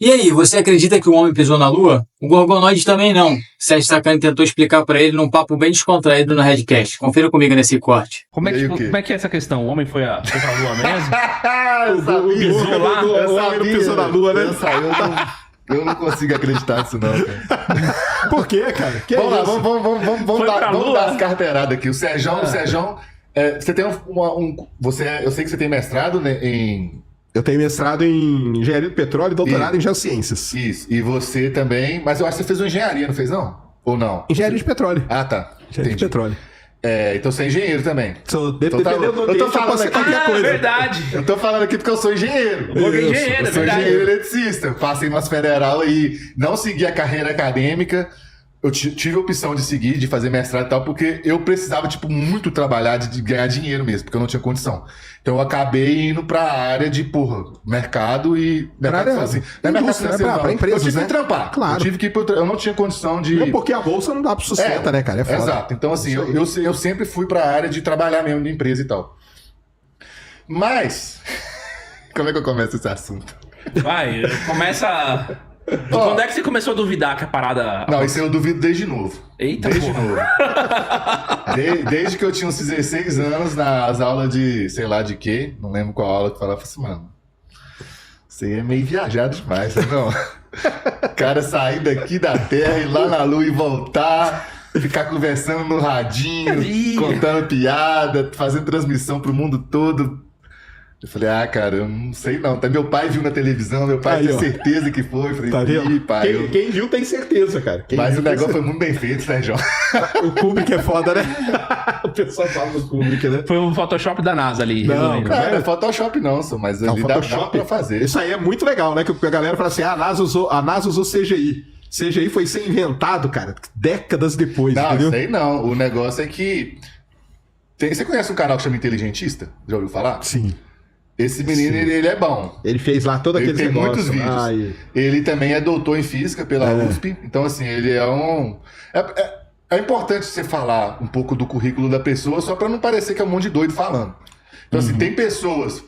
E aí, você acredita que o homem pisou na Lua? O Gorgonoide também não. Sérgio Sacani tentou explicar pra ele num papo bem descontraído no Redcast. Confira comigo nesse corte. Como é que é essa questão? O homem foi pra Lua mesmo? Eu pisou lá? O homem pisou na Lua, né? Eu não consigo acreditar nisso, não, cara. Por quê, cara? Que Vamos lá, isso? vamos dar as carteiradas aqui. O Sérgio, você tem eu sei que você tem mestrado, né, em... Eu tenho mestrado em engenharia do petróleo e doutorado em geociências. Isso, e você também... Mas eu acho que você fez uma engenharia, não fez, não? Ou não? Engenharia de petróleo. Ah, tá. Engenharia de petróleo. Então você é engenheiro também. Dependendo do eu tô falando aqui qualquer coisa. Verdade. Eu tô falando aqui porque eu sou engenheiro. Engenheiro, Eu sou engenheiro eletricista. Passei umas federal e não segui a carreira acadêmica. Eu tive a opção de seguir, de fazer mestrado e tal, porque eu precisava, muito trabalhar, de ganhar dinheiro mesmo, porque eu não tinha condição. Então eu acabei indo pra área de, mercado e... Pra empresas, eu tive né? que trampar. Claro. Eu não tinha condição de... Não, porque a bolsa não dá pro sustenta, né, cara? É foda. Exato. Então, assim, eu sempre fui pra área de trabalhar mesmo, de empresa e tal. Mas... Como é que eu começo esse assunto? Vai, começa... Quando é que você começou a duvidar que a parada... Não, isso eu duvido desde novo. Eita, desde novo. Desde que eu tinha uns 16 anos, nas aulas de, sei lá de quê, não lembro qual aula, que falava assim, mano, você é meio viajado demais, não? O cara sair daqui da Terra, ir lá na Lua e voltar, ficar conversando no radinho, contando piada, fazendo transmissão pro mundo todo. Eu falei, cara, eu não sei não. Até meu pai viu na televisão, meu pai tem certeza que foi. Eu falei, tá vendo? Pai. Quem viu tem certeza, cara. Mas o negócio foi muito bem feito, Sérgio. O Kubrick é foda, né? O pessoal fala do Kubrick, né? Foi um Photoshop da NASA ali. Não, cara, não é Photoshop não, mas ali dá pra fazer. Isso aí é muito legal, né? Que a galera fala assim, a NASA usou CGI. CGI foi ser inventado, cara, décadas depois, não, entendeu? Não, sei não. O negócio é que... Você conhece um canal que chama Inteligentista? Já ouviu falar? Sim. Esse menino, ele é bom. Ele fez lá todo aquele negócio. Ele tem muitos vídeos. Ele também é doutor em física pela USP. Então, assim, ele é um... É importante você falar um pouco do currículo da pessoa, só para não parecer que é um monte de doido falando. Então, assim, tem pessoas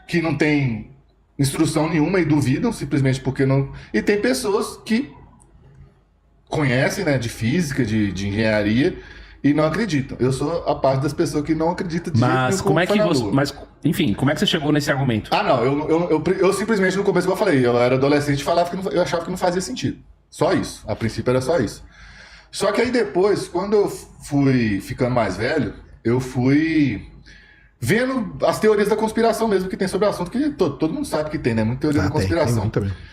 que não têm instrução nenhuma e duvidam, simplesmente porque não... E tem pessoas que conhecem, né, de física, de engenharia... E não acreditam. Eu sou a parte das pessoas que não acreditam de Mas como é que você... Mas, enfim, como é que você chegou nesse argumento? Não. Eu simplesmente, no começo, como eu falei, eu era adolescente e falava que eu achava que não fazia sentido. Só isso. A princípio era só isso. Só que aí depois, quando eu fui ficando mais velho, eu fui vendo as teorias da conspiração mesmo que tem sobre o assunto, que todo mundo sabe que tem, né? Muita teoria da conspiração. Tem muito.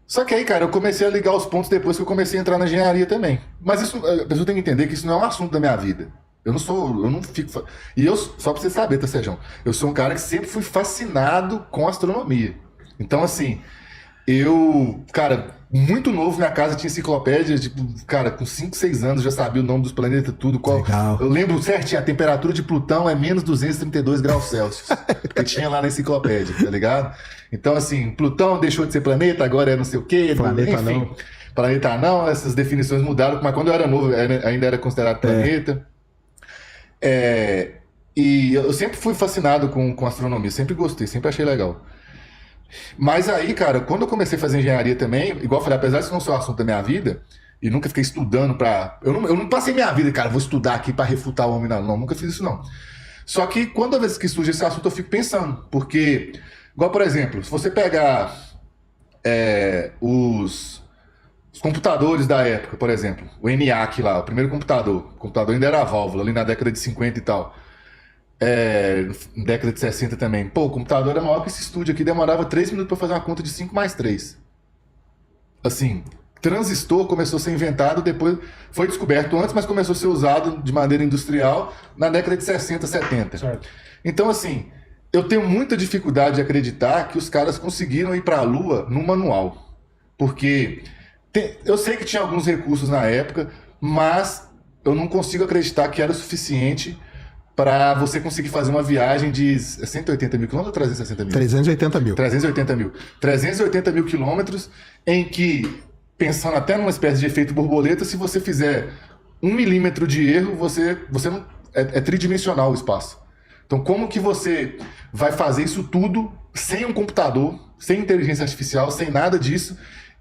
Só que aí, cara, eu comecei a ligar os pontos depois que eu comecei a entrar na engenharia também. Mas isso, a pessoa tem que entender que isso não é um assunto da minha vida. Eu não fico... E eu, só pra você saber, tá, Sérgio? Eu sou um cara que sempre fui fascinado com astronomia. Então, assim, cara, muito novo, minha casa tinha enciclopédia, cara, com 5, 6 anos já sabia o nome dos planetas, tudo. Legal. Eu lembro certinho, a temperatura de Plutão é menos 232 graus Celsius. Que tinha lá na enciclopédia, tá ligado? Então, assim, Plutão deixou de ser planeta, agora é não sei o quê. Planeta não, essas definições mudaram, mas quando eu era novo ainda era considerado planeta. E eu sempre fui fascinado com astronomia, sempre gostei, sempre achei legal. Mas aí, cara, quando eu comecei a fazer engenharia também, igual eu falei, apesar de isso não ser um assunto da minha vida, e nunca fiquei estudando pra... Eu não passei minha vida, cara, vou estudar aqui pra refutar o homem, não, nunca fiz isso, não. Só que quando às vezes que surge esse assunto, eu fico pensando, porque... Igual, por exemplo, se você pegar os computadores da época, por exemplo, o ENIAC lá, o primeiro computador ainda era a válvula, ali na década de 50 e tal, década de 60 também. Pô, o computador era maior que esse estúdio aqui, demorava 3 minutos para fazer uma conta de 5 mais 3. Assim, transistor começou a ser inventado, depois foi descoberto antes, mas começou a ser usado de maneira industrial na década de 60, 70. Certo. Então, assim... Eu tenho muita dificuldade de acreditar que os caras conseguiram ir para a Lua no manual. Porque eu sei que tinha alguns recursos na época, mas eu não consigo acreditar que era o suficiente para você conseguir fazer uma viagem de 180 mil quilômetros ou 360 mil? 380 mil. 380 mil. 380 mil quilômetros em que, pensando até numa espécie de efeito borboleta, se você fizer 1 milímetro de erro, você não, é tridimensional o espaço. Então, como que você vai fazer isso tudo sem um computador, sem inteligência artificial, sem nada disso,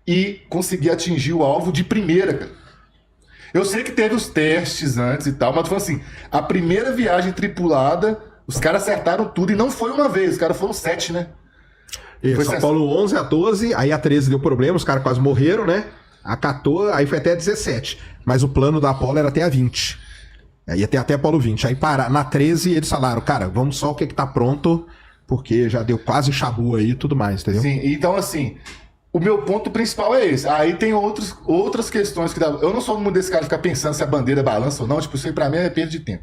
e conseguir atingir o alvo de primeira, cara. Eu sei que teve os testes antes e tal, mas foi assim, a primeira viagem tripulada, os caras acertaram tudo, e não foi uma vez, os caras foram 7, né? Isso, Foi Apolo 11 a 12, aí a 13 deu problema, os caras quase morreram, né? A 14, aí foi até a 17. Mas o plano da Apolo era até a 20. Ia ter até Apolo 20. Aí na 13 eles falaram, cara, vamos só o que tá pronto, porque já deu quase chabu aí e tudo mais, entendeu? Sim, então assim, o meu ponto principal é esse. Aí tem outras questões que dá. Eu não sou um desse cara de ficar pensando se a bandeira balança ou não, tipo, isso aí pra mim é perda de tempo.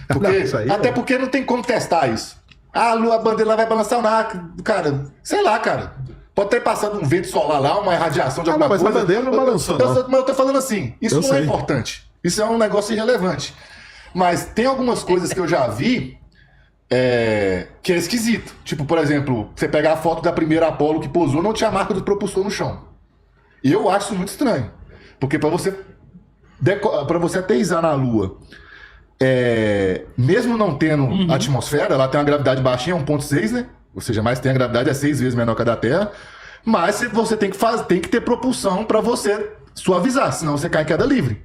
Porque, Não, isso aí até porque não tem como testar isso. A bandeira lá vai balançar ou não, cara, sei lá, cara. Pode ter passado um vento solar lá, uma irradiação de alguma mas coisa. a bandeira não balançou, não. Mas eu tô falando assim, isso Eu não é sei. importante. Isso é um negócio irrelevante. Mas tem algumas coisas que eu já vi que é esquisito. Tipo, por exemplo, você pegar a foto da primeira Apolo que pousou, não tinha marca do propulsor no chão. E eu acho isso muito estranho. Porque para você aterrissar na Lua, mesmo não tendo atmosfera, ela tem uma gravidade baixinha, 1,6, né? Ou seja, mais tem a gravidade, é 6 vezes menor que a da Terra. Mas você tem que ter propulsão para você suavizar, senão você cai em queda livre.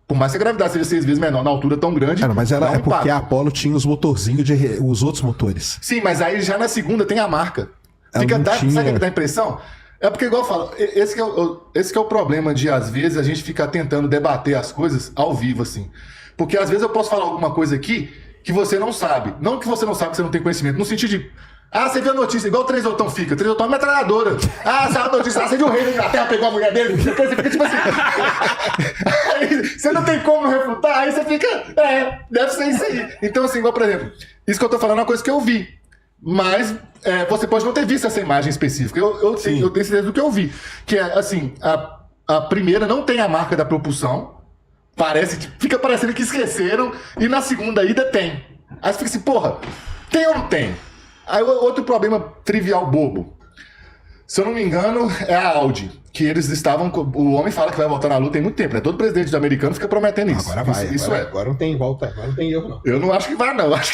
Por mais que a gravidade seja 6 vezes menor na altura tão grande. Cara, mas dá um é porque impacto. a Apolo tinha os motorzinhos os outros motores. Sim, mas aí já na segunda tem a marca. Ela não tinha. Sabe o que dá a impressão? É porque, igual eu falo, esse que é o problema de, às vezes, a gente ficar tentando debater as coisas ao vivo, assim. Porque, às vezes, eu posso falar alguma coisa aqui que você não sabe. Não que você não sabe, que você não tem conhecimento. No sentido de, você viu a notícia, igual o Trezotão fica. Trezotão é metralhadora. Saiu a notícia, você viu o rei da Inglaterra, pegou a mulher dele. Você fica tipo assim. Aí, você não tem como refutar, aí você fica, deve ser isso aí. Então, assim, igual, por exemplo, isso que eu tô falando é uma coisa que eu vi. Mas você pode não ter visto essa imagem específica. Eu tenho certeza do que eu vi. Que é, assim, a primeira não tem a marca da propulsão. Fica parecendo que esqueceram. E na segunda ida tem. Aí você fica assim, porra, tem ou não tem? Aí outro problema trivial bobo. Se eu não me engano, é a Audi. Que eles estavam... O homem fala que vai voltar na Lua tem muito tempo, né? Todo presidente americano fica prometendo isso. Agora vai. Isso Agora não tem volta. Agora não tem erro, não. Eu não acho que vai, não. Eu acho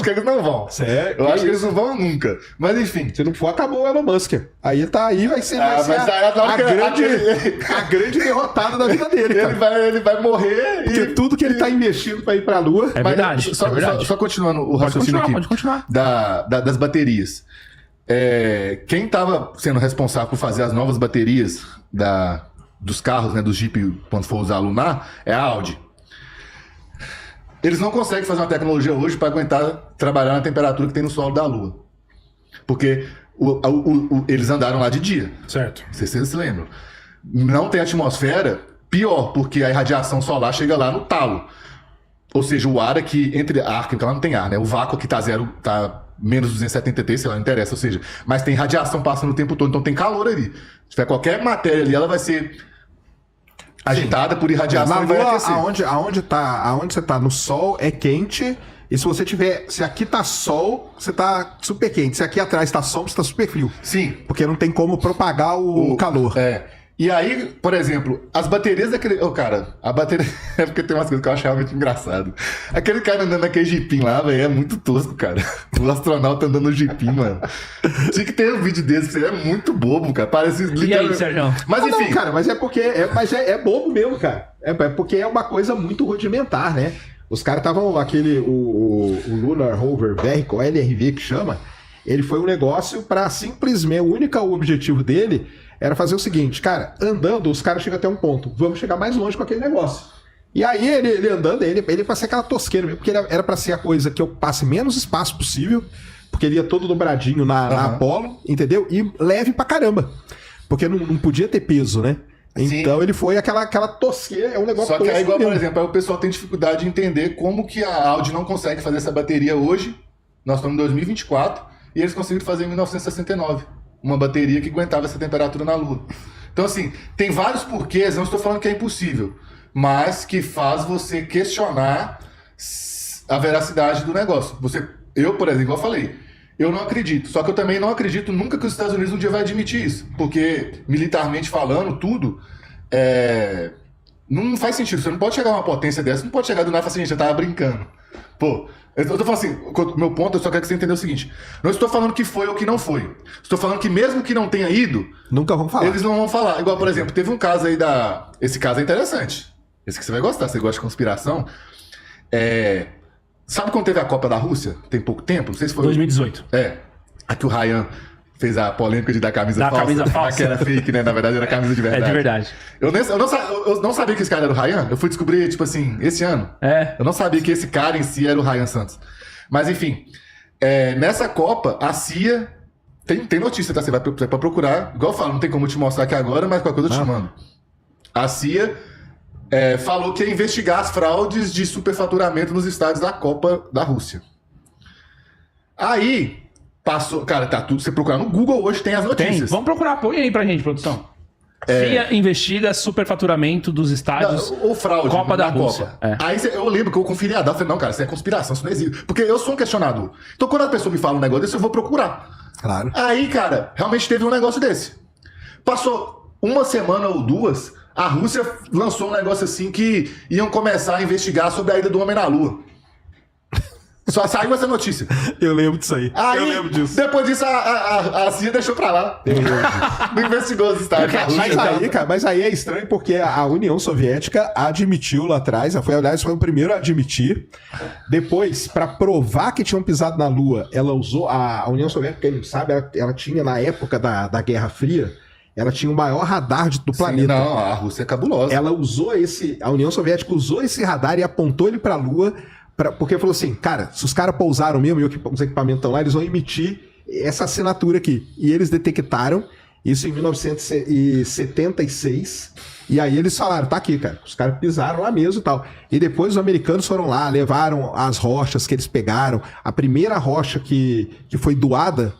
que eles não vão. Sério? Eu acho que eles não vão nunca. Mas enfim. Se não for, acabou o Elon Musk. Aí vai ser mas a grande derrotada da vida dele, cara. Ele vai morrer Porque tudo que ele tá investindo pra ir pra Lua... É verdade. Só continuando o raciocínio aqui. Pode continuar. Das baterias. Quem estava sendo responsável por fazer as novas baterias dos carros, né, do Jeep, quando for usar a Lunar, é a Audi. Eles não conseguem fazer uma tecnologia hoje para aguentar trabalhar na temperatura que tem no solo da Lua. Porque eles andaram lá de dia. Certo. Vocês se lembram. Não tem atmosfera, pior, porque a irradiação solar chega lá no talo. Ou seja, o ar aqui, entre ar, que lá não tem ar, né? O vácuo aqui tá zero, tá menos 273, sei lá, não interessa, ou seja, mas tem radiação passando o tempo todo, então tem calor ali. Se tiver qualquer matéria ali, ela vai ser agitada por irradiação e vai aquecer. Aonde você tá no sol é quente, e se aqui tá sol, você tá super quente. Se aqui atrás tá sol, você tá super frio. Sim. Porque não tem como propagar o calor. E aí, por exemplo, as baterias daquele... cara, a bateria... É porque tem umas coisas que eu achava muito engraçado. Aquele cara andando naquele jipinho lá, velho, é muito tosco, cara. O astronauta andando no jipinho, mano. Tinha que ter um vídeo desse, que é muito bobo, cara. Parece... E aí, Sérgio? Mas enfim... Não, cara, mas é porque... é bobo mesmo, cara. É porque é uma coisa muito rudimentar, né? Os caras estavam... o Lunar Rover Vehicle, LRV que chama, ele foi um negócio para simplesmente... O único objetivo dele... era fazer o seguinte, cara, andando, os caras chegam até um ponto, vamos chegar mais longe com aquele negócio. E aí ele andando, ele pra ser aquela tosqueira mesmo, porque era pra ser a coisa que eu passe menos espaço possível, porque ele ia todo dobradinho na Apolo, entendeu? E leve pra caramba, porque não podia ter peso, né? Então ele foi aquela tosqueira, é um negócio Só que aí, igual, mesmo. por exemplo, aí o pessoal tem dificuldade de entender como que a Audi não consegue fazer essa bateria hoje, nós estamos em 2024, e eles conseguiram fazer em 1969. Uma bateria que aguentava essa temperatura na Lua. Então, assim, tem vários porquês, não estou falando que é impossível, mas que faz você questionar a veracidade do negócio. Eu, por exemplo, igual eu falei, eu não acredito. Só que eu também não acredito nunca que os Estados Unidos um dia vai admitir isso. Porque, militarmente falando, tudo não faz sentido. Você não pode chegar a uma potência dessa, não pode chegar do nada e falar assim, gente, eu tava brincando. Pô, eu tô falando assim, meu ponto, eu só quero que você entenda o seguinte. Não estou falando que foi ou que não foi. Estou falando que mesmo que não tenha ido, Nunca vão falar. eles não vão falar. Igual, por exemplo, teve um caso aí Esse caso é interessante. Esse que você vai gostar, você gosta de conspiração. Sabe quando teve a Copa da Rússia? Tem pouco tempo? Não sei se foi... 2018. Aqui o Ryan fez a polêmica de dar camisa falsa. Camisa falsa. Que era fake, né? Na verdade era camisa de verdade. É de verdade. Eu não sabia que esse cara era o Ryan. Eu fui descobrir, tipo assim, esse ano. Eu não sabia que esse cara em si era o Ryan Santos. Mas enfim, nessa Copa, a CIA... Tem notícia, tá? Você vai pra procurar. Igual eu falo, não tem como eu te mostrar aqui agora, mas qualquer coisa eu te mando. A CIA falou que ia investigar as fraudes de superfaturamento nos estádios da Copa da Rússia. Aí... Passou, cara, tá tudo. Você procurar no Google hoje, tem as notícias. Tem. Vamos procurar, põe aí pra gente, produção. CIA investiga superfaturamento dos estádios. Ou fraude Copa da na Rússia. Copa. Aí eu lembro que eu conferi a data, eu falei, não, cara, isso é conspiração, isso não existe. Porque eu sou um questionador. Então quando a pessoa me fala um negócio desse, eu vou procurar. Claro. Aí, cara, realmente teve um negócio desse. Passou uma semana ou duas, a Rússia lançou um negócio assim que iam começar a investigar sobre a ida do homem na Lua. Só saiu essa notícia. Eu lembro disso aí. Aí, eu lembro disso. Depois disso, a CIA deixou pra lá. Não investigou os estádios. Mas aí é estranho porque a União Soviética admitiu lá atrás, aliás, foi o primeiro a admitir. Depois, pra provar que tinham pisado na Lua, ela usou, a União Soviética, quem não sabe, ela tinha, na época da Guerra Fria, ela tinha o maior radar do planeta. Não, a Rússia é cabulosa. A União Soviética usou esse radar e apontou ele pra Lua. Porque falou assim, cara, se os caras pousaram mesmo e os equipamentos estão lá, eles vão emitir essa assinatura aqui. E eles detectaram isso em 1976. E aí eles falaram, tá aqui, cara. Os caras pisaram lá mesmo e tal. E depois os americanos foram lá, levaram as rochas que eles pegaram. A primeira rocha que foi doada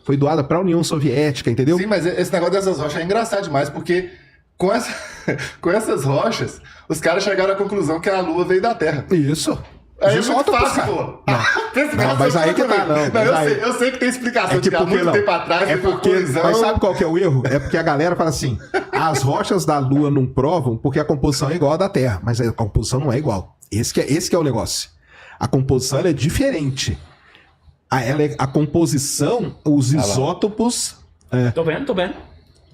para a União Soviética, entendeu? Sim, mas esse negócio dessas rochas é engraçado demais, porque com essas rochas, os caras chegaram à conclusão que a Lua veio da Terra. Isso. Aí é muito fácil, pô. Não, mas aí que tá, não. Eu sei que tem explicação de que há muito tempo atrás. Mas sabe qual que é o erro? É porque a galera fala assim, as rochas da Lua não provam porque a composição é igual à da Terra. Mas a composição não é igual. Esse que é o negócio. A composição ela é diferente. A composição, os isótopos... Tô vendo.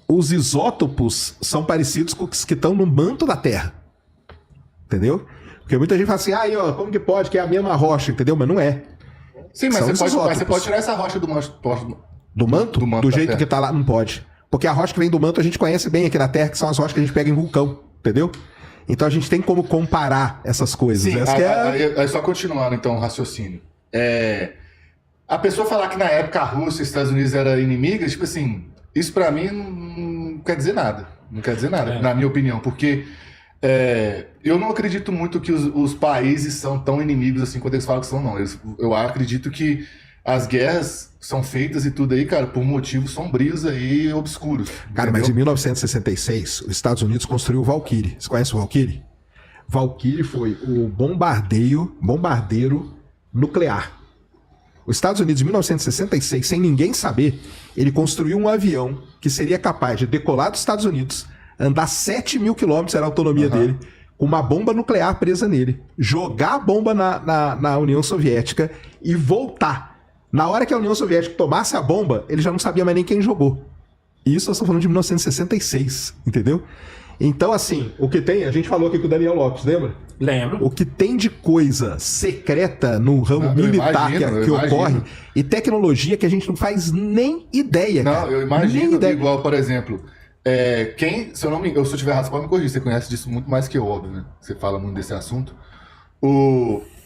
Os isótopos são parecidos com os que estão no manto da Terra. Entendeu? Porque muita gente fala assim, como que pode, que é a mesma rocha, entendeu? Mas não é. Sim, mas você pode tirar essa rocha do manto. Do manto? Do jeito que tá lá, não pode. Porque a rocha que vem do manto a gente conhece bem aqui na Terra, que são as rochas que a gente pega em vulcão, entendeu? Então a gente tem como comparar essas coisas. Sim, aí só continuando então o raciocínio. A pessoa falar que na época a Rússia e os Estados Unidos eram inimigas, tipo assim, isso pra mim não quer dizer nada. Não quer dizer nada, na minha opinião, porque... eu não acredito muito que os países são tão inimigos assim quando eles falam que são, não. Eu acredito que as guerras são feitas e tudo aí, cara, por motivos sombrios aí, obscuros. Cara, entendeu? mas em 1966, os Estados Unidos construiu o Valkyrie. Você conhece o Valkyrie? Valkyrie foi o bombardeiro nuclear. Os Estados Unidos, em 1966, sem ninguém saber, ele construiu um avião que seria capaz de decolar dos Estados Unidos, andar 7 mil quilômetros, era a autonomia dele, com uma bomba nuclear presa nele, jogar a bomba na União Soviética e voltar. Na hora que a União Soviética tomasse a bomba, ele já não sabia mais nem quem jogou. E isso nós estamos falando de 1966, entendeu? Então, assim, o que tem, a gente falou aqui com o Daniel Lopes, lembra? Lembro. O que tem de coisa secreta no ramo militar que ocorre e tecnologia que a gente não faz nem ideia. Não, cara. eu imagino, igual, por exemplo... se eu tiver razão, pode me corrigir, você conhece disso muito mais que eu, óbvio, né? Você fala muito desse assunto.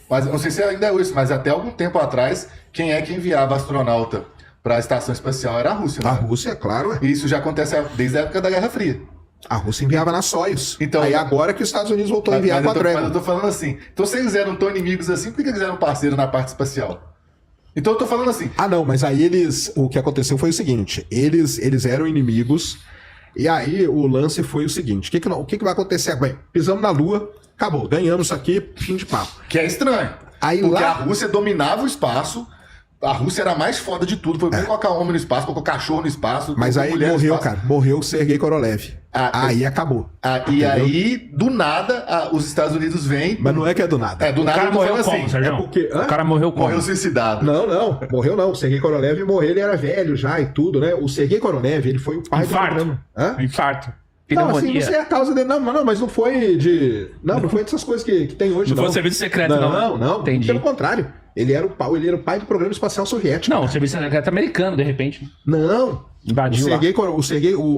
Mas eu não sei se ainda é isso, mas até algum tempo atrás, quem é que enviava astronauta para a estação espacial era a Rússia, né? A Rússia, claro. E isso já acontece desde a época da Guerra Fria. A Rússia enviava na Soyuz. Então, aí agora que os Estados Unidos voltou a enviar para a Dragon. Mas eu tô falando assim, então se eles eram tão inimigos assim, por que eles eram parceiros na parte espacial? Então eu tô falando assim... não, mas aí o que aconteceu foi o seguinte, eles eram inimigos... E aí o lance foi o seguinte, o que vai acontecer? Bem, pisamos na Lua, acabou, ganhamos isso aqui, fim de papo. Que é estranho, porque a Rússia dominava o espaço, A Rússia era a mais foda de tudo. Foi colocar homem no espaço, colocou cachorro no espaço. Mas colocou aí mulher no morreu, espaço. cara. Morreu o Sergei Korolev. Aí acabou. E aí, do nada, os Estados Unidos vêm. Mas não é que é do nada. Do O nada cara eu tô morreu falando como, assim. Sérgio? porque- hã? O cara morreu como? Morreu suicidado. Não. Morreu não. O Sergei Korolev morreu, ele era velho já e tudo, né? O Sergei Korolev, ele foi o pai do Infarto. programa. Hã? Infarto. Não, assim, Pneumonia. não sei a causa dele. Não, mas não foi de... Não foi dessas coisas que tem hoje, Não não. foi serviço secreto, não. Não. Entendi. Pelo contrário. Ele era o pai do programa espacial soviético. Não, o serviço secreto americano, de repente. Não. Invadiu lá.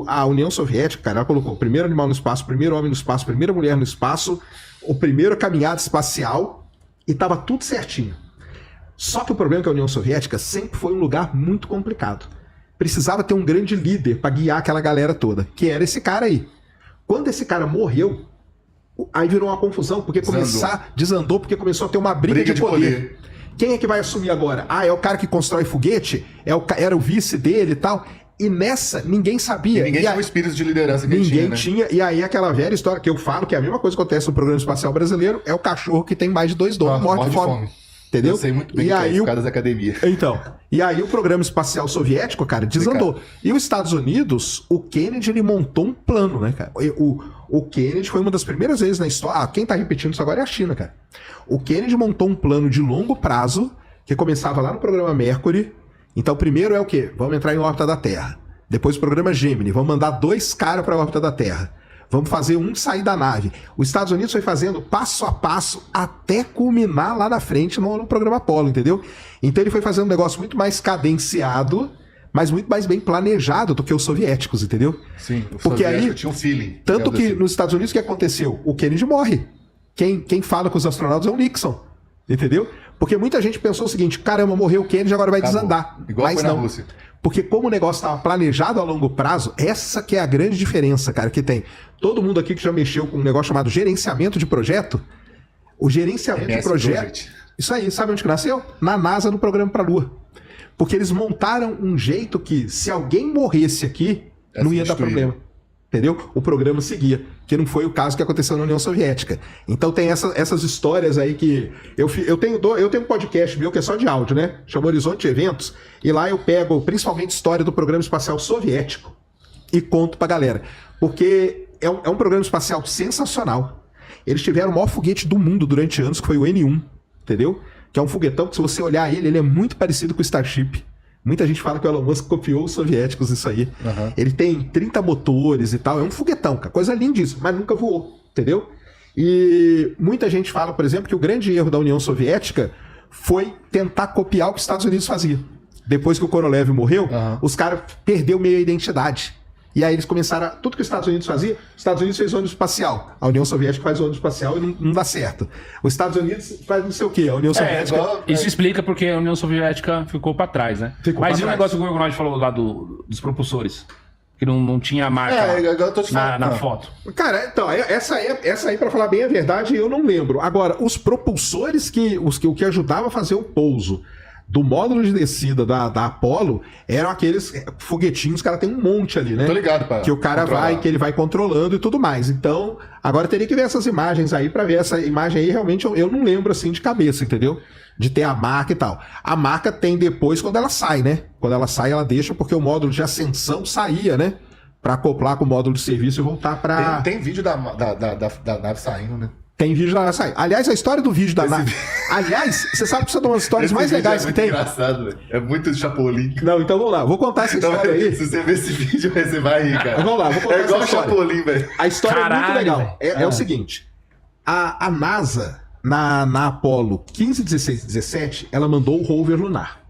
A União Soviética, cara, ela colocou o primeiro animal no espaço, o primeiro homem no espaço, a primeira mulher no espaço, o primeiro caminhada espacial, e tava tudo certinho. Só que o problema é que a União Soviética sempre foi um lugar muito complicado. Precisava ter um grande líder para guiar aquela galera toda, que era esse cara aí. Quando esse cara morreu, aí virou uma confusão, porque desandou porque começou a ter uma briga de poder. Quem é que vai assumir agora? É o cara que constrói foguete? Era o vice dele e tal. E nessa, ninguém sabia. Ninguém tinha o espírito de liderança que ele tinha, né? E aí aquela velha história que eu falo, que é a mesma coisa que acontece no programa espacial brasileiro, é o cachorro que tem mais de 2 donos, morre de fome. Entendeu? Eu sei muito bem e que aí é por causa das academias. Então, e aí o programa espacial soviético, cara, desandou. E os Estados Unidos, o Kennedy, ele montou um plano, né, cara? O Kennedy foi uma das primeiras vezes na história... quem tá repetindo isso agora é a China, cara. O Kennedy montou um plano de longo prazo, que começava lá no programa Mercury. Então, primeiro é o quê? Vamos entrar em órbita da Terra. Depois o programa Gemini, vamos mandar 2 caras pra órbita da Terra. Vamos fazer um sair da nave. Os Estados Unidos foi fazendo passo a passo até culminar lá na frente no programa Apollo, entendeu? Então ele foi fazendo um negócio muito mais cadenciado, mas muito mais bem planejado do que os soviéticos, entendeu? Sim, porque aí tinha um feeling. Tanto que assim. nos Estados Unidos o que aconteceu? O Kennedy morre. Quem fala com os astronautas é o Nixon, entendeu? Porque muita gente pensou o seguinte, caramba, morreu o Kennedy, agora vai desandar. Igual mas foi na não. Rússia. Porque como o negócio estava planejado a longo prazo, essa que é a grande diferença, cara, que tem. Todo mundo aqui que já mexeu com um negócio chamado gerenciamento de projeto, o gerenciamento de projeto... Isso aí, sabe onde que nasceu? Na NASA, no programa para a Lua. Porque eles montaram um jeito que, se alguém morresse aqui, não ia dar problema. Entendeu? O programa seguia, que não foi o caso que aconteceu na União Soviética. Então tem essas histórias aí que... Eu tenho um podcast meu que é só de áudio, né? Chama Horizonte Eventos, e lá eu pego principalmente história do programa espacial soviético e conto pra galera. Porque é um programa espacial sensacional. Eles tiveram o maior foguete do mundo durante anos, que foi o N1, entendeu? Que é um foguetão que, se você olhar ele é muito parecido com o Starship. Muita gente fala que o Elon Musk copiou os soviéticos isso aí. Uhum. Ele tem 30 motores e tal. É um foguetão, cara. Coisa lindíssima, mas nunca voou, entendeu? E muita gente fala, por exemplo, que o grande erro da União Soviética foi tentar copiar o que os Estados Unidos faziam. Depois que o Korolev morreu, os caras perderam meio a identidade. E aí eles começaram tudo que os Estados Unidos fazia, os Estados Unidos fez ônibus espacial. A União Soviética faz ônibus espacial e não dá certo. Os Estados Unidos faz não sei o quê. A União Soviética... Isso explica porque a União Soviética ficou para trás, né? Mas e o negócio que o Gorgonzola falou lá dos propulsores? Que não tinha marca eu tô te falando. na foto. Cara, então, essa aí, pra falar bem a verdade, eu não lembro. Agora, os propulsores o que ajudava a fazer o pouso do módulo de descida da Apollo eram aqueles foguetinhos, cara, tem um monte ali, né? Tô ligado, pá. Que o cara que ele vai controlando e tudo mais. Então, agora teria que ver essas imagens aí pra ver essa imagem aí, realmente eu não lembro assim de cabeça, entendeu? De ter a marca e tal. A marca tem depois quando ela sai, né? Quando ela sai, ela deixa porque o módulo de ascensão saía, né? Pra acoplar com o módulo de serviço e voltar pra... Tem vídeo da nave saindo, né? Tem vídeo da nave saindo. Aliás, a história do vídeo da nave... Aliás, você sabe que isso é uma das histórias mais legais que tem? É muito engraçado, velho. É muito Chapolin. Não, então vamos lá. Vou contar essa história aí. Se você ver esse vídeo, você vai rir, cara. Vamos lá, vou contar igual essa história. Chapolin, velho. A história é muito legal. Velho. É o seguinte. A NASA, na Apollo 15, 16 e 17, ela mandou o rover lunar.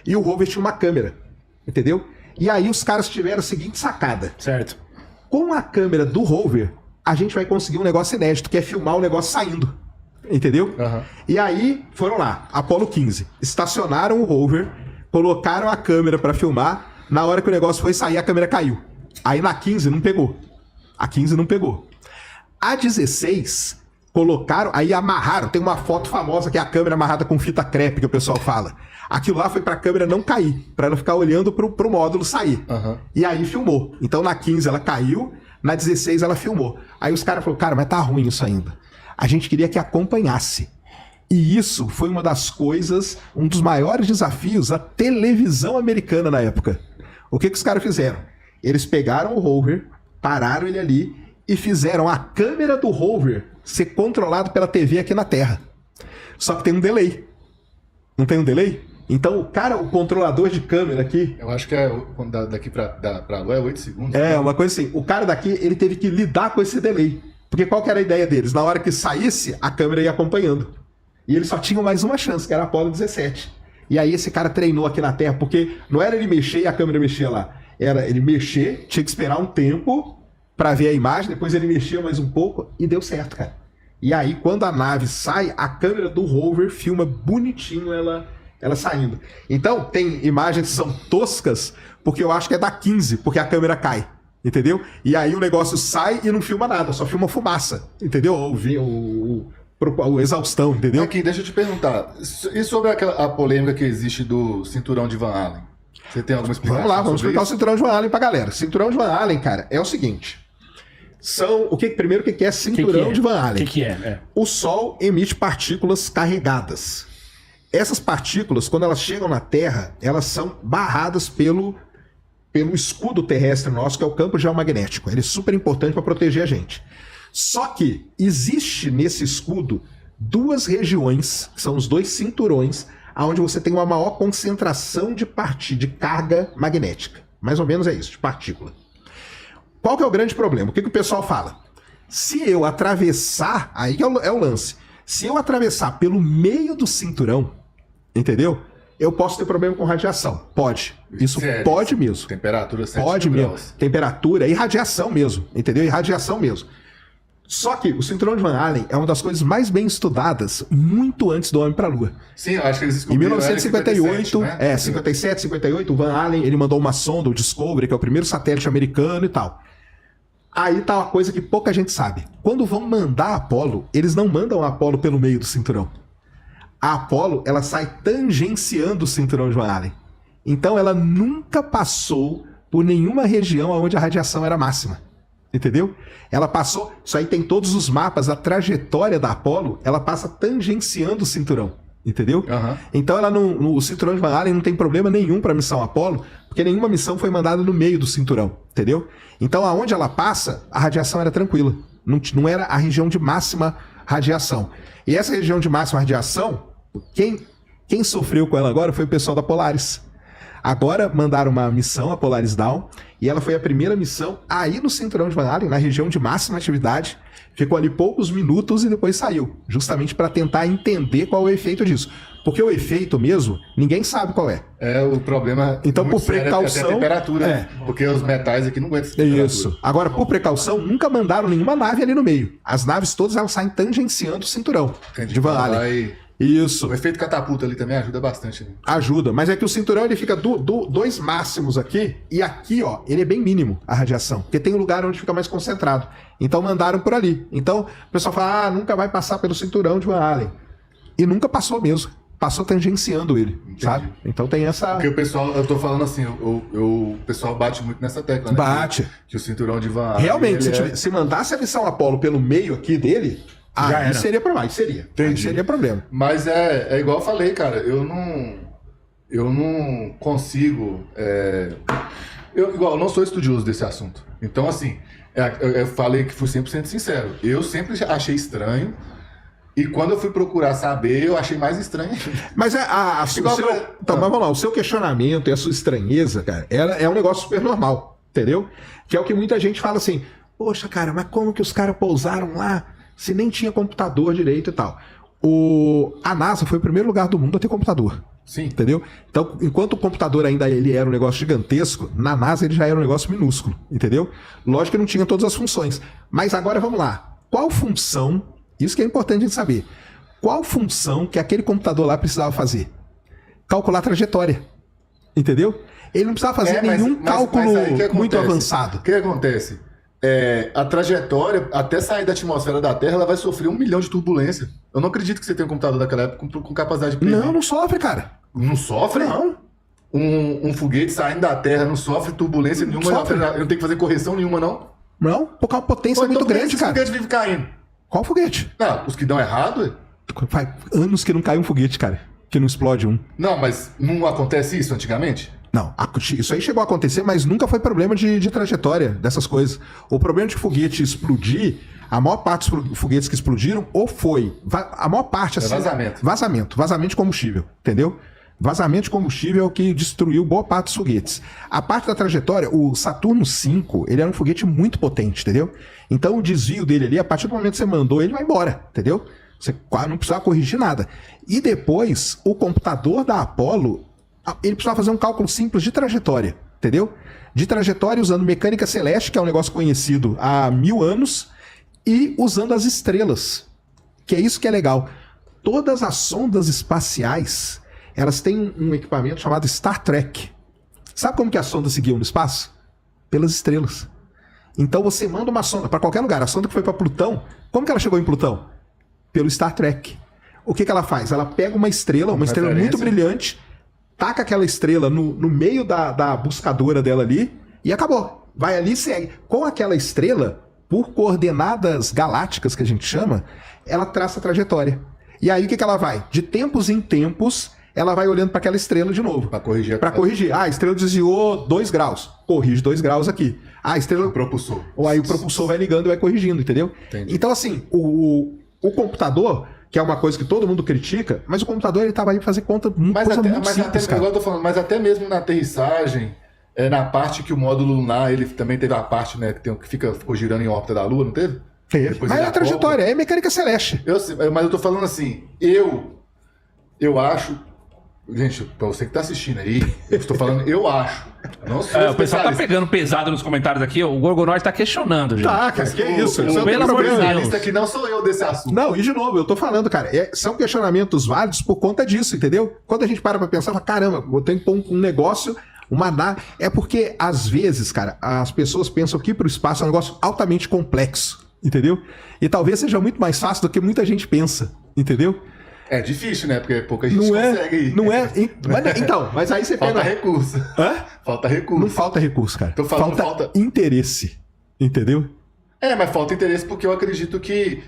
E o rover tinha uma câmera. Entendeu? E aí os caras tiveram a seguinte sacada. Certo. Com a câmera do rover, a gente vai conseguir um negócio inédito, que é filmar o negócio saindo. Entendeu? Uhum. E aí, foram lá, Apollo 15. Estacionaram o rover, colocaram a câmera pra filmar. Na hora que o negócio foi sair, a câmera caiu. Aí na 15 não pegou. A 15 não pegou. A 16, colocaram, aí amarraram. Tem uma foto famosa que é a câmera amarrada com fita crepe, que o pessoal fala. Aquilo lá foi pra câmera não cair, pra ela ficar olhando pro módulo sair. Uhum. E aí filmou. Então na 15 ela caiu, na 16 ela filmou. Aí os caras falaram, cara, mas tá ruim isso ainda. A gente queria que acompanhasse. E isso foi uma das coisas, um dos maiores desafios da televisão americana na época. O que os caras fizeram? Eles pegaram o rover, pararam ele ali e fizeram a câmera do rover ser controlado pela TV aqui na Terra. Só que tem um delay. Não tem um delay? Então o controlador de câmera aqui... Eu acho que daqui pra Lua é 8 segundos. É, uma coisa assim. O cara daqui, ele teve que lidar com esse delay. Porque qual que era a ideia deles? Na hora que saísse, a câmera ia acompanhando. E eles só tinham mais uma chance, que era a Apollo 17. E aí esse cara treinou aqui na Terra, porque não era ele mexer e a câmera mexia lá. Era ele mexer, tinha que esperar um tempo pra ver a imagem, depois ele mexia mais um pouco e deu certo, cara. E aí, quando a nave sai, a câmera do rover filma bonitinho ela saindo. Então, tem imagens que são toscas, porque eu acho que é da 15, porque a câmera cai. Entendeu? E aí o negócio sai e não filma nada, só filma fumaça. Entendeu? O exaustão, entendeu? Aqui, deixa eu te perguntar. E sobre a polêmica que existe do cinturão de Van Allen? Você tem alguma explicação? Vamos lá, vamos explicar isso? o cinturão de Van Allen pra galera. Cinturão de Van Allen, cara, é o seguinte. Primeiro, o que é cinturão de Van Allen? O que é? O Sol emite partículas carregadas. Essas partículas, quando elas chegam na Terra, elas são barradas pelo escudo terrestre nosso, que é o campo geomagnético. Ele é super importante para proteger a gente. Só que existe nesse escudo duas regiões, que são os dois cinturões, onde você tem uma maior concentração de carga magnética. Mais ou menos é isso, de partícula. Qual que é o grande problema? O que o pessoal fala? Se eu atravessar, aí que é o lance, se eu atravessar pelo meio do cinturão, entendeu? Eu posso ter problema com radiação. Pode. Isso sério? Pode mesmo. Temperatura 7 pode graus. Mesmo. Temperatura e radiação mesmo, entendeu? E radiação mesmo. Só que o cinturão de Van Allen é uma das coisas mais bem estudadas muito antes do homem para a Lua. Sim, eu acho que eles descobriram. Em 1958, 57, né? 57, 58, o Van Allen ele mandou uma sonda, o Discovery, que é o primeiro satélite americano e tal. Aí tá uma coisa que pouca gente sabe. Quando vão mandar a Apollo, eles não mandam a Apollo pelo meio do cinturão. A Apollo, ela sai tangenciando o cinturão de Van Allen. Então ela nunca passou por nenhuma região onde a radiação era máxima. Entendeu? Ela passou... Isso aí tem todos os mapas, a trajetória da Apollo, ela passa tangenciando o cinturão. Entendeu? Uhum. Então ela o cinturão de Van Allen não tem problema nenhum para a missão Apollo, porque nenhuma missão foi mandada no meio do cinturão. Entendeu? Então aonde ela passa, a radiação era tranquila. Não era a região de máxima radiação. E essa região de máxima radiação, quem sofreu com ela agora foi o pessoal da Polaris. Agora mandaram uma missão, a Polaris Dawn, e ela foi a primeira missão aí no cinturão de Van Allen, na região de máxima atividade. Ficou ali poucos minutos e depois saiu, justamente para tentar entender qual é o efeito disso. Porque o efeito mesmo, ninguém sabe qual é. É o problema. Então, por precaução. É a temperatura, porque os metais aqui não aguentam essa temperatura. Isso. Agora, por precaução, nunca mandaram nenhuma nave ali no meio. As naves todas elas saem tangenciando o cinturão de Van Allen. Isso. O efeito catapulta ali também ajuda bastante. Né? Ajuda, mas é que o cinturão ele fica dois máximos aqui, e aqui, ó, ele é bem mínimo, a radiação, porque tem um lugar onde fica mais concentrado. Então mandaram por ali. Então o pessoal fala, nunca vai passar pelo cinturão de Van Allen. E nunca passou mesmo. Passou tangenciando ele, entendi. Sabe? Então tem essa... Porque o pessoal, eu tô falando assim, o pessoal bate muito nessa tecla, né? Bate. Que o cinturão de Van Allen... Realmente, se mandasse a missão Apollo pelo meio aqui dele... Aí seria problema, seria problema. Mas é igual eu falei, cara, eu não consigo... Eu não sou estudioso desse assunto. Então, assim, eu falei que fui 100% sincero. Eu sempre achei estranho, e quando eu fui procurar saber, eu achei mais estranho. Mas vamos lá, o seu questionamento e a sua estranheza, cara, é um negócio super normal, entendeu? Que é o que muita gente fala assim, poxa, cara, mas como que os caras pousaram lá se nem tinha computador direito e tal? A NASA foi o primeiro lugar do mundo a ter computador. Sim. Entendeu? Então, enquanto o computador ainda ele era um negócio gigantesco, na NASA ele já era um negócio minúsculo, entendeu? Lógico que não tinha todas as funções. Mas agora vamos lá. Qual função, isso que é importante a gente saber, qual função que aquele computador lá precisava fazer? Calcular a trajetória. Entendeu? Ele não precisava fazer nenhum cálculo muito avançado. O que acontece? A trajetória, até sair da atmosfera da Terra, ela vai sofrer 1 milhão de turbulência. Eu não acredito que você tenha um computador daquela época com capacidade de prever. Não sofre, cara. Não sofre? Não. Um foguete saindo da Terra não sofre turbulência nenhuma. Não tem que fazer correção nenhuma, não? Não, porque a potência é muito grande, cara. Esse foguete vive caindo. Qual foguete? Não, os que dão errado, Faz anos que não cai um foguete, cara. Que não explode um. Não, mas não acontece isso antigamente? Não, isso aí chegou a acontecer, mas nunca foi problema de trajetória dessas coisas. O problema de foguete explodir, a maior parte dos foguetes que explodiram, ou foi... A maior parte, assim... Vazamento de combustível, entendeu? Vazamento de combustível é o que destruiu boa parte dos foguetes. A parte da trajetória, o Saturno V, ele era um foguete muito potente, entendeu? Então o desvio dele ali, a partir do momento que você mandou, ele vai embora, entendeu? Você não precisava corrigir nada. E depois, o computador da Apollo, ele precisava fazer um cálculo simples de trajetória, entendeu? De trajetória usando mecânica celeste, que é um negócio conhecido há 1000 anos, e usando as estrelas, que é isso que é legal. Todas as sondas espaciais, elas têm um equipamento chamado Star Trek. Sabe como que as sondas seguiam no espaço? Pelas estrelas. Então você manda uma sonda para qualquer lugar. A sonda que foi para Plutão, como que ela chegou em Plutão? Pelo Star Trek. O que ela faz? Ela pega uma estrela muito brilhante, taca aquela estrela no meio da buscadora dela ali e acabou. Vai ali e segue. Com aquela estrela, por coordenadas galácticas que a gente chama, ela traça a trajetória. E aí o que ela vai? De tempos em tempos, ela vai olhando para aquela estrela de novo. Para corrigir. Ah, a estrela desviou 2 graus. Corrige 2 graus aqui. Ah, a estrela... O propulsor. Ou aí o propulsor vai ligando e vai corrigindo, entendeu? Entendi. Então, assim, o computador, que é uma coisa que todo mundo critica, mas o computador ele estava ali para fazer coisa muito simples, cara. Igual eu tô falando, mas até mesmo na aterrissagem, na parte que o módulo lunar, ele também teve a parte, né, que ficou girando em órbita da Lua, não teve? Teve. Mas é a trajetória, é mecânica celeste. Mas eu tô falando assim, eu acho... Gente, pra você que tá assistindo aí, eu estou falando, eu acho. Não sou o pessoal tá pegando pesado nos comentários aqui, o Gorgonoid tá questionando, gente. Tá, cara, que isso? Pelo amor de Deus. Aqui não sou eu desse assunto. Não, e de novo, eu tô falando, cara, são questionamentos válidos por conta disso, entendeu? Quando a gente para pra pensar, fala, caramba, eu tenho que pôr um negócio, é porque, às vezes, cara, as pessoas pensam que ir pro espaço é um negócio altamente complexo, entendeu? E talvez seja muito mais fácil do que muita gente pensa, entendeu? É difícil, né? Porque pouca gente consegue ir. Não é. Mas aí você pega. Falta recurso. Hã? Falta recurso. Não falta recurso, cara. Tô falando, falta interesse. Entendeu? Mas falta interesse porque eu acredito que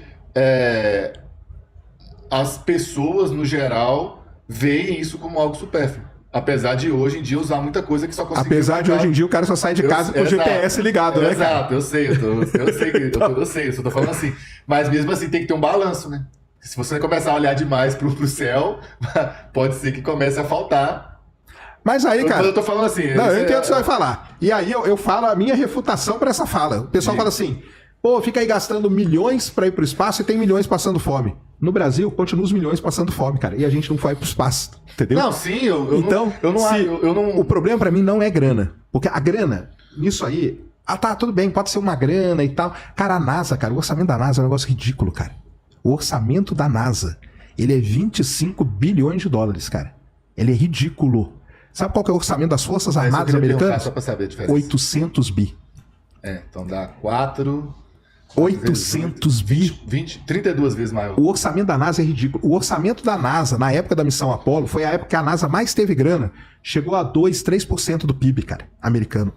as pessoas, no geral, veem isso como algo supérfluo. Apesar de hoje em dia usar muita coisa que só consegue. Apesar de hoje em dia o cara só sai de casa com o GPS ligado, né? Exato, eu sei, eu só tô falando assim. Mas mesmo assim tem que ter um balanço, né? Se você começar a olhar demais pro céu, pode ser que comece a faltar. Mas aí, cara... Eu tô falando assim... Não, eu entendo o que você vai falar. E aí eu falo a minha refutação para essa fala. O pessoal fala assim, pô, fica aí gastando milhões para ir pro espaço e tem milhões passando fome. No Brasil, continua os milhões passando fome, cara. E a gente não vai pro espaço, entendeu? Não, sim, eu não... O problema para mim não é grana. Porque a grana, nisso aí... Ah, tá, tudo bem, pode ser uma grana e tal. Cara, a NASA, cara, o orçamento da NASA é um negócio ridículo, cara. O orçamento da NASA, ele é 25 bilhões de dólares, cara. Ele é ridículo. Sabe qual que é o orçamento das Forças Armadas Americanas? Só pra saber a diferença. 800 bi. Então dá 4... 800 bi. 32 vezes maior. O orçamento da NASA é ridículo. O orçamento da NASA, na época da missão Apollo, foi a época que a NASA mais teve grana. Chegou a 3% do PIB, cara, americano.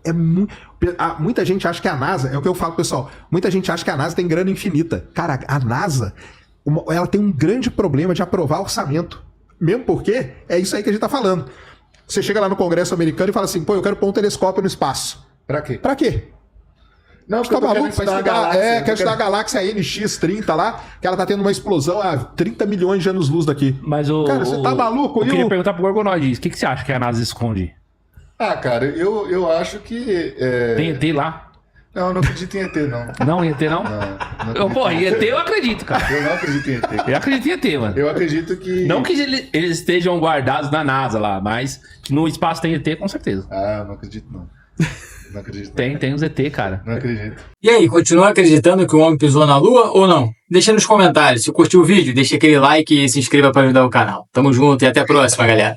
Muita gente acha que a NASA, é o que eu falo, pessoal, muita gente acha que a NASA tem grana infinita. Cara, a NASA, ela tem um grande problema de aprovar orçamento. Mesmo porque é isso aí que a gente tá falando. Você chega lá no Congresso americano e fala assim, pô, eu quero pôr um telescópio no espaço. Pra quê? Pra quê? Não, porque tá maluco, vai estudar quero estudar a galáxia NX30 lá, que ela tá tendo uma explosão a 30 milhões de anos-luz daqui. Mas cara, você tá maluco? Eu queria perguntar pro Gorgonoid isso. O que você acha que a NASA esconde? Cara, eu acho que... Tem ET lá? Não, eu não acredito em ET, não. Não, em ET não? Não. Pô, em ET eu acredito, cara. Eu não acredito em ET. Eu acredito em ET, mano. Eu acredito que... Não que eles estejam guardados na NASA lá, mas que no espaço tem ET, com certeza. Eu não acredito, não. Não acredito. Tem os ET, cara. Não acredito. E aí, continua acreditando que o homem pisou na Lua ou não? Deixa nos comentários. Se curtiu o vídeo, deixa aquele like e se inscreva para ajudar o canal. Tamo junto e até a próxima, galera.